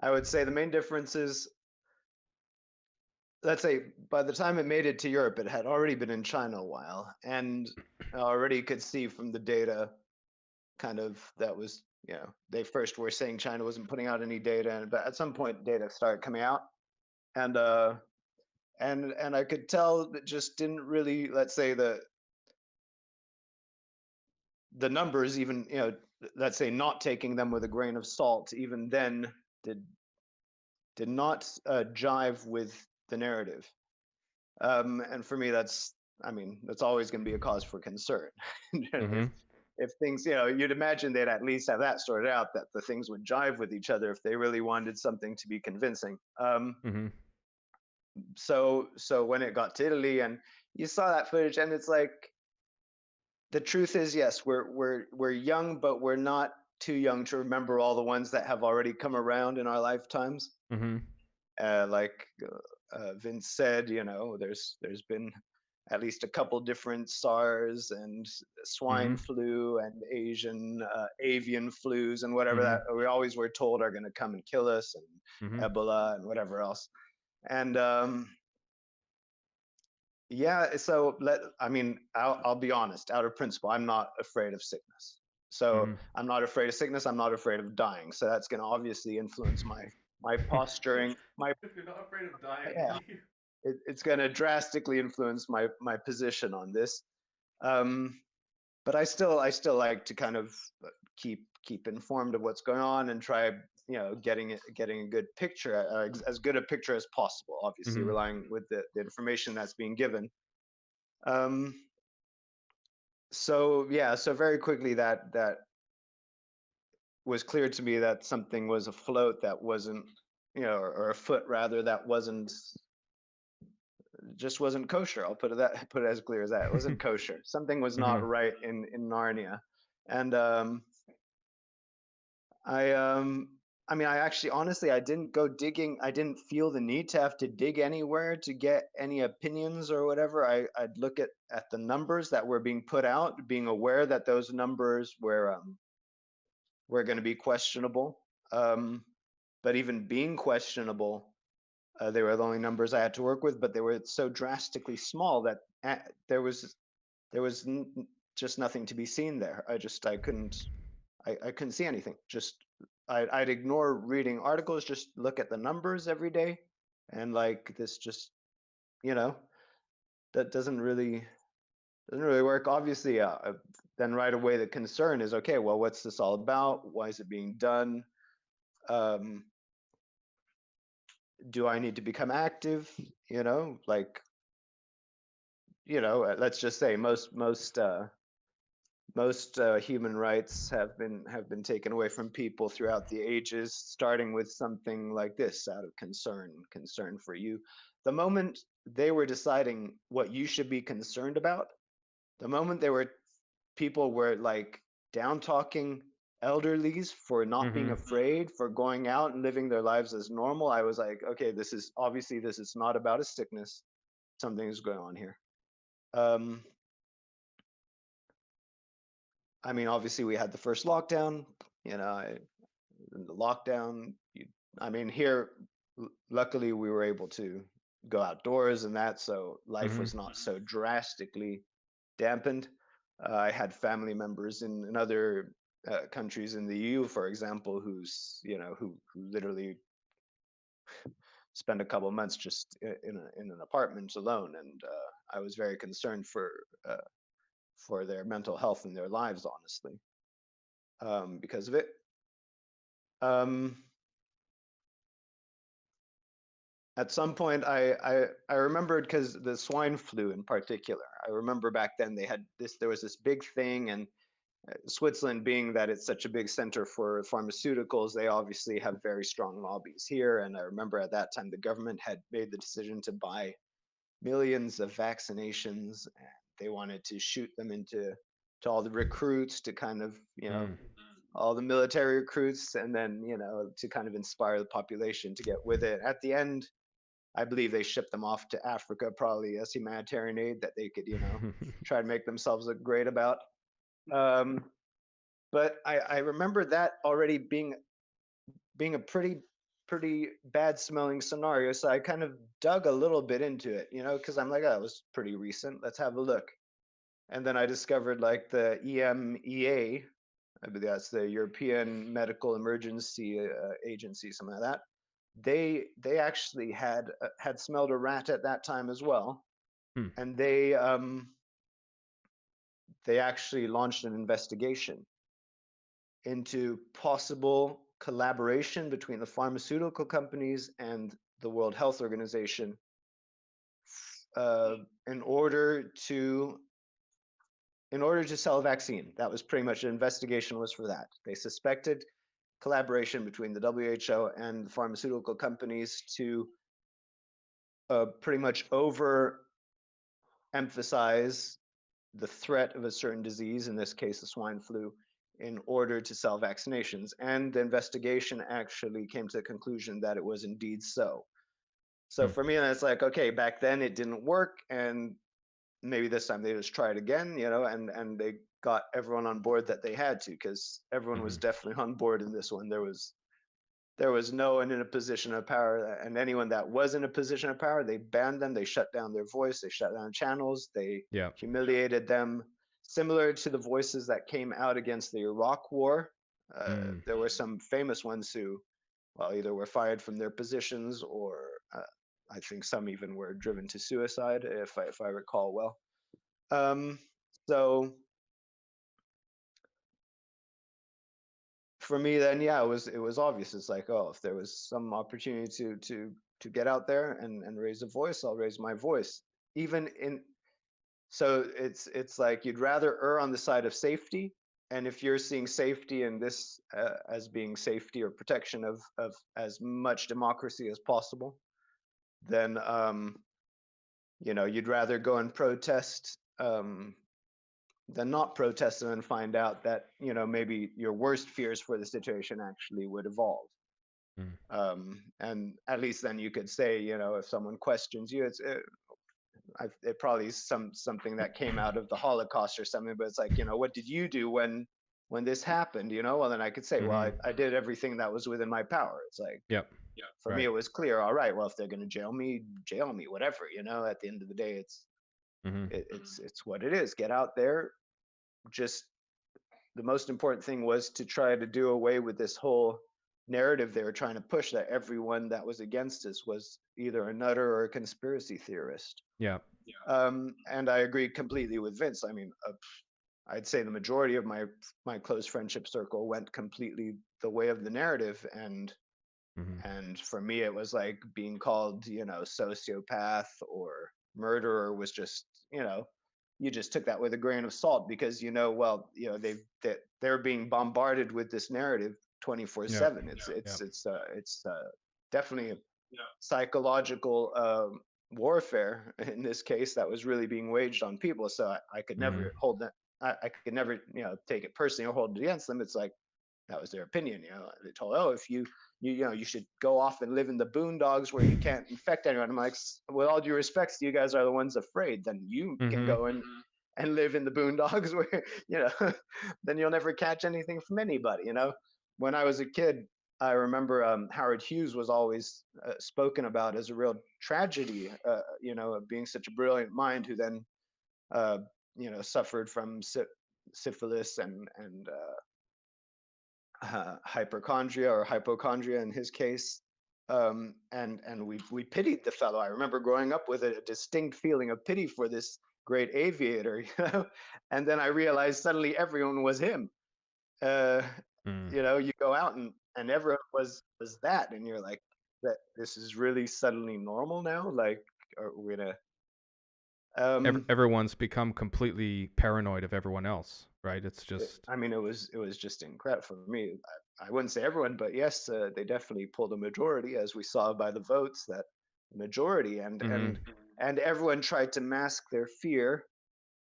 I would say the main difference is, let's say by the time it made it to Europe, it had already been in China a while, and I already could see from the data kind of that was, they first were saying China wasn't putting out any data, but at some point data started coming out, and and I could tell that just didn't really, let's say the numbers, even, let's say not taking them with a grain of salt, even then did did not jive with the narrative. And for me, I mean, that's always going to be a cause for concern. Mm-hmm. If things, you'd imagine they'd at least have that sorted out, that the things would jive with each other if they really wanted something to be convincing. Mm-hmm. So when it got to Italy and you saw that footage, and it's like, the truth is, yes, we're young, but we're not too young to remember all the ones that have already come around in our lifetimes. Mm-hmm. Like Vince said, there's been at least a couple different SARS and swine Mm-hmm. flu and Asian avian flus and whatever Mm-hmm. that we always were told are going to come and kill us, Mm-hmm. and Ebola and whatever else. And yeah, so I mean, I'll be honest, out of principle, I'm not afraid of sickness. So Mm-hmm. I'm not afraid of sickness. I'm not afraid of dying. So that's going to obviously influence my posturing. My If you're not afraid of dying. Yeah, it's going to drastically influence my position on this. Um, but I still like to kind of keep informed of what's going on and try, getting a good picture, as good a picture as possible. Obviously, Mm-hmm. relying with the information that's being given. Um, so yeah, so very quickly that was clear to me that something was afloat that wasn't, or afoot rather, that wasn't, just wasn't kosher. I'll put it that put it as clear as that. It wasn't kosher. Something was Mm-hmm. not right in Narnia, and I I mean, I actually, honestly, I didn't go digging. I didn't feel the need to have to dig anywhere to get any opinions or whatever. I'd look at the numbers that were being put out, being aware that those numbers were going to be questionable. Um, but even being questionable, they were the only numbers I had to work with. But they were so drastically small that there was just nothing to be seen there. I couldn't see anything. Just I'd ignore reading articles, just look at the numbers every day, and like this, just, you know that doesn't really work. Obviously, then right away the concern is, okay, well, what's this all about? Why is it being done? Um, do I need to become active? Like, let's just say most human rights have been taken away from people throughout the ages, starting with something like this, out of concern for you. The moment they were deciding what you should be concerned about, the moment people were like down talking elderlies for not being Mm-hmm. afraid, for going out and living their lives as normal, I was like, okay, this is not about a sickness. Something is going on here. um I mean, obviously we had the first lockdown. In the lockdown, I mean, here, luckily we were able to go outdoors and that, so life Mm-hmm. was not so drastically dampened. I had family members in other countries in the EU, for example, who literally spent a couple of months just in an apartment alone, and I was very concerned for their mental health and their lives, honestly, because of it. Um, at some point, I remembered, because the swine flu in particular, I remember back then there was this big thing, and Switzerland, being that it's such a big center for pharmaceuticals, they obviously have very strong lobbies here. And I remember at that time the government had made the decision to buy millions of vaccinations, and they wanted to shoot them to all the recruits, to kind of, all the military recruits, and then, to kind of inspire the population to get with it. At the end, I believe they shipped them off to Africa, probably as humanitarian aid that they could, try to make themselves look great about. Um, but I remember that already being a pretty pretty bad smelling scenario. So I kind of dug a little bit into it, because I'm like, oh, it was pretty recent. Let's have a look. And then I discovered like the EMEA, I believe that's the European Medical Emergency Agency, something like that. They actually had smelled a rat at that time as well, and they actually launched an investigation into possible collaboration between the pharmaceutical companies and the World Health Organization in order to sell a vaccine. That was pretty much, the investigation was for that. They suspected collaboration between the WHO and the pharmaceutical companies to pretty much overemphasize the threat of a certain disease, in this case the swine flu, in order to sell vaccinations. And the investigation actually came to the conclusion that it was indeed so. So for me, that's like, okay, back then it didn't work, and maybe this time they just try it again, and they got everyone on board that they had to, because everyone was definitely on board in this one. There was no one in a position of power, and anyone that was in a position of power, they banned them, they shut down their voice, they shut down channels, they humiliated them, similar to the voices that came out against the Iraq War. There were some famous ones who, well, either were fired from their positions, or I think some even were driven to suicide, if I recall well. So for me then, yeah, it was obvious. It's like, oh, if there was some opportunity to get out there and raise a voice, I'll raise my voice. So it's like you'd rather err on the side of safety, and if you're seeing safety in this as being safety or protection of as much democracy as possible, then you'd rather go and protest than not protest and then find out that maybe your worst fears for the situation actually would evolve. And at least then you could say, if someone questions you, it probably is something that came out of the Holocaust or something, but it's like, what did you do when this happened? Well, then I could say, well, I did everything that was within my power. It's like, for me, it was clear. All right, well, if they're going to jail me, whatever. At the end of the day, it's what it is. Get out there. Just the most important thing was to try to do away with this whole narrative they were trying to push, that everyone that was against us was either a nutter or a conspiracy theorist. And I agree completely with Vince. I mean, I'd say the majority of my close friendship circle went completely the way of the narrative, and for me it was like being called sociopath or murderer was just you just took that with a grain of salt, because well, they're being bombarded with this narrative 24/7. It's definitely a psychological warfare in this case that was really being waged on people. So I could never hold that. I could never take it personally or hold it against them. It's like that was their opinion. They told, oh, if you should go off and live in the boondocks where you can't infect anyone. I'm like, with all due respect, you guys are the ones afraid. Then you can go and live in the boondocks where then you'll never catch anything from anybody. When I was a kid, I remember Howard Hughes was always spoken about as a real tragedy. Of being such a brilliant mind who then suffered from syphilis and hypochondria or hypochondria in his case, and we pitied the fellow. I remember growing up with a distinct feeling of pity for this great aviator, and then I realized suddenly everyone was him. You go out and everyone was that, and you're like, that this is really suddenly normal now. Like, are we gonna? Everyone's become completely paranoid of everyone else, right? It's just. I mean, it was just incredible for me. I wouldn't say everyone, but yes, they definitely pulled a majority, as we saw by the votes. That majority, and everyone tried to mask their fear,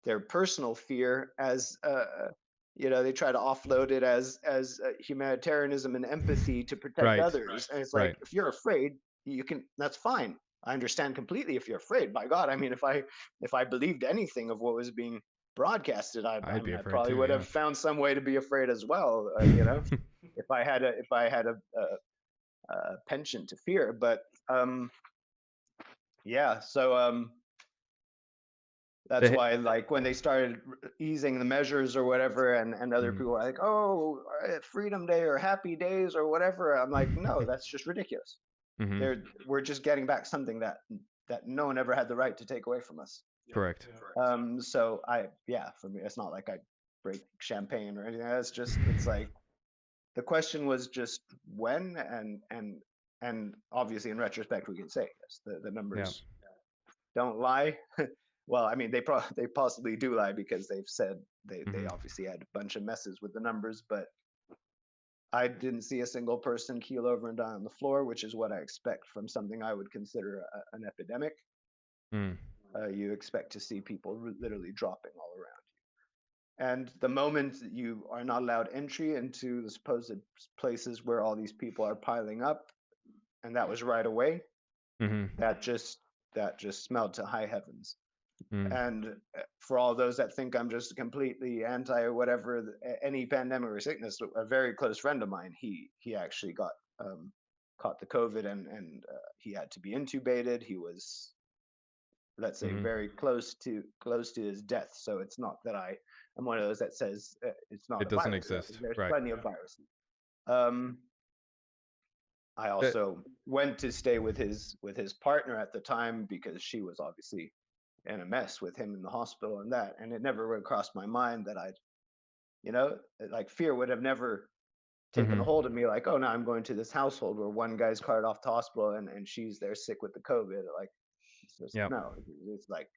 their personal fear, as they try to offload it as humanitarianism and empathy to protect others. And it's like, if you're afraid, you can. That's fine. I understand completely if you're afraid. By God, I mean, if I believed anything of what was being broadcasted, I probably would have found some way to be afraid as well. If I had penchant to fear. But yeah, so that's They- why, like, when they started easing the measures or whatever, and other Mhm. people were like, "Oh, Freedom Day or Happy Days or whatever," I'm like, no, that's just ridiculous. Mhm. We're just getting back something that no one ever had the right to take away from us. Correct. So for me, it's not like I break champagne or anything. It's just, it's like, the question was just when, and obviously in retrospect we can say yes, the numbers don't lie. Well, I mean, they possibly do lie, because they've said they Mhm. obviously had a bunch of messes with the numbers, but I didn't see a single person keel over and die on the floor, which is what I expect from something I would consider an epidemic. Mm. You expect to see people literally dropping all around you. And the moment that you are not allowed entry into the supposed places where all these people are piling up, and that was right away, Mhm. that just smelled to high heavens. Mm. And for all those that think I'm just completely anti whatever, any pandemic or sickness, a very close friend of mine, he actually got caught the COVID, and he had to be intubated. He was, let's say, Mhm. very close to his death. So it's not that I am one of those that says it's not It a doesn't virus. exist. There's Right. plenty of viruses. I also went to stay with his partner at the time, because she was obviously in a mess with him in the hospital and that, and it never would cross my mind that I'd, like, fear would have never taken a Mhm. hold of me, like, oh, now I'm going to this household where one guy's carted off to hospital, and she's there sick with the COVID. Like, it's just, Yep. no, it's like,